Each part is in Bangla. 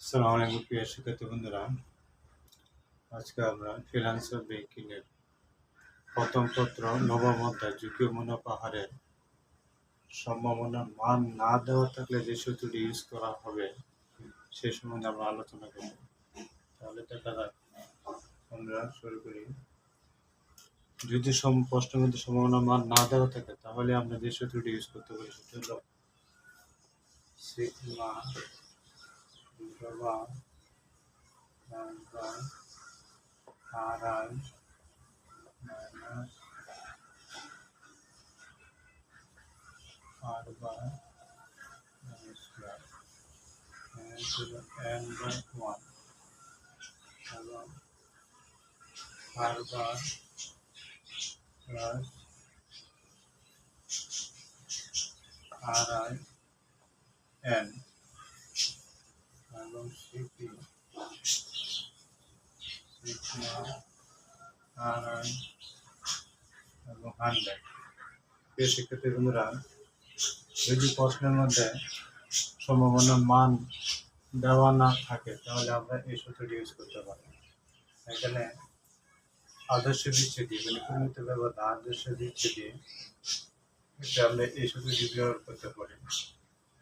আসসালামু আলাইকুম প্রিয় শিক্ষার্থী বন্ধুরা। আজকে আমরা ফ্রিল্যান্সার ব্যাংকিং এর প্রথম পত্র নবম অধ্যায় ঝুঁকি ও মুনাফা হারের সম্ভাবনার মান না দেওয়া থাকলে যে সূত্রটি ইউজ করা হবে সে সম্বন্ধে আমরা আলোচনা করব। তাহলে দেখা যাক, আমরা শুরু করি। যদি প্রশ্নের মধ্যে সম্ভাবনার মান না দেওয়া থাকে তাহলে আমরা যে সূত্রটি ইউজ করতে পারি সেটা হলো সিগমা ইন্টারভাল আর I minus r by n square n by 1 এবং r bar plus ri n এবং cp sigma ri এবং 100। প্রিয় শিক্ষার্থী বন্ধুরা, যদি প্রশ্নের মধ্যে সম্ভাবনার মান দেওয়া না থাকে তাহলে আমরা এই সূত্রটি ইউজ করতে পারি। এখানে আদর্শ বিচ্ছেদী মানে পরিমিত ব্যবধান আদর্শ বিচ্ছেদী, এটা আমরা এই সূত্রটি ব্যবহার করতে পারি।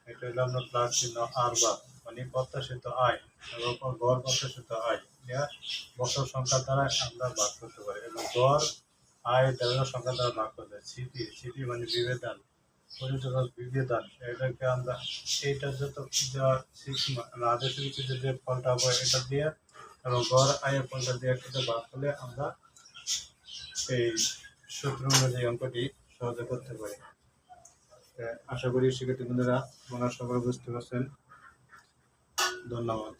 এটা হলো আমরা প্লাস চিহ্ন আর বার মানে প্রত্যাশিত আয় এবং গড় প্রত্যাশিত আয় বছর সংখ্যা দ্বারা আমরা ভাগ করতে পারি এবং গড় আয় দেওয়ার সংখ্যা দ্বারা ভাগ করতে পারি। সিপি মানে বিভেদন, পরিচালক বিভেদন, এটাকে আমরা এইটা যত আদর্শ বিচ্ছেদের যে ফলটা হবে এটা দিয়ে এবং গড় আয়ের ফলটা দিয়ে একসাথে ভাগ করলে আমরা এই সূত্র অনুযায়ী অঙ্কটি সহজে করতে পারি। আশা করি শিক্ষার্থী বন্ধুরা আপনারা সকলে বুঝতে পারছেন। ধন্যবাদ।